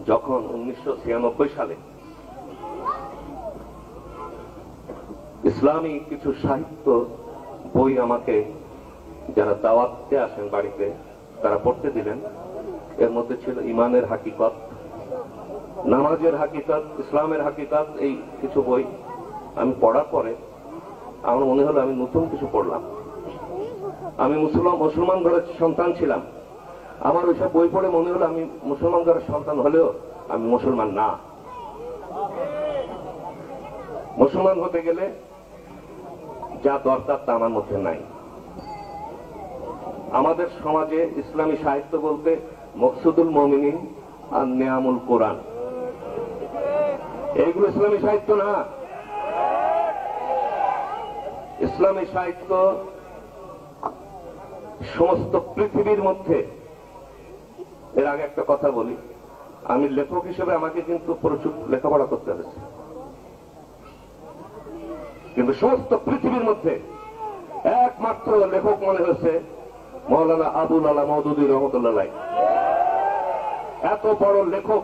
যখন 1996 সালে ইসলামী কিছু সাহিত্য বই আমাকে যারা দাওয়াতে আসেন বাড়িতে তারা পড়তে দিলেন, এর মধ্যে ছিল ইমানের হাকিকত, নামাজের হাকিকত, ইসলামের হাকিকত, এই কিছু বই আমি পড়ার পরে আমার মনে হলো আমি নতুন কিছু পড়লাম। আমি মুসলমান ঘরের সন্তান ছিলাম, আমার ওইসব বই পড়ে মনে হলো আমি মুসলমান ঘরের সন্তান হলেও আমি মুসলমান না। মুসলমান হতে গেলে যা দরকার তা আমার মধ্যে নাই। আমাদের সমাজে ইসলামী সাহিত্য বলতে মকসুদুল মুমিনিন আর নিয়ামুল কোরআন, এইগুলো ইসলামী সাহিত্য না। ইসলামী সাহিত্য সমস্ত পৃথিবীর মধ্যে, এর আগে একটা কথা বলি, আমি লেখক হিসেবে আমাকে কিন্তু প্রচুর লেখাপড়া করতে হয়েছে, কিন্তু সমস্ত পৃথিবীর মধ্যে একমাত্র লেখক মনে হয়েছে মৌলানা আবুল আলা মওদুদী রহমতুল্লাহ। এত বড় লেখক,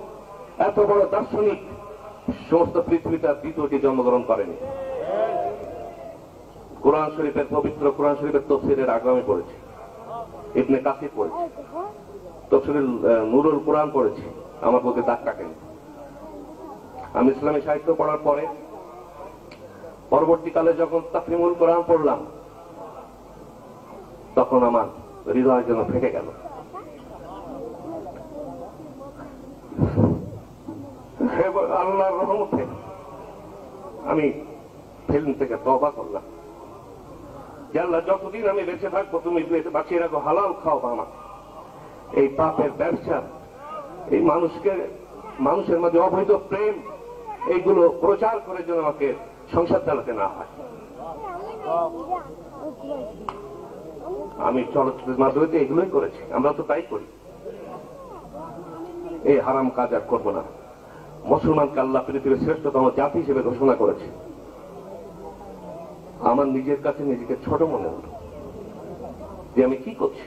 এত বড় দার্শনিক সমস্ত পৃথিবীটা দ্বিতীয়টি জন্মগ্রহণ করেনি। কোরআন শরীফের পবিত্র কোরআন শরীফের তফসিরের আগে আমি পড়েছি, ইবনে কাসির পড়েছি, তফসিরে নুরুল কোরআন পড়েছি, আমার প্রতি দাগ কাটেনি। আমি ইসলামী সাহিত্য পড়ার পরে পরবর্তীকালে যখন তাফহিমুল কোরআন পড়লাম তখন আমার হৃদয় যেন ফেটে গেল। আল্লাহর রহমতে আমি ফিল্ম থেকে তওবা করলাম যে আল্লাহ যতদিন আমি বেঁচে থাকবো তুমি বাঁচিয়ে রাখো, হালাল খাও আমার। এই পাপের ব্যবসা, এই মানুষের মাঝে অবৈধ প্রেম, এইগুলো প্রচার করে যেন আমাকে সংসার চালাতে না হয়। আমি চলচ্চিত্রের মাধ্যমে এগুলোই করেছি, আমরা তো তাই করি। এই হারাম কাজ আর করবো না। মুসলমানকে আল্লাহ পৃথিবীর শ্রেষ্ঠতম জাতি হিসেবে ঘোষণা করেছে। আমার নিজের কাছে নিজেকে ছোট মনে হলো যে আমি কি করছি।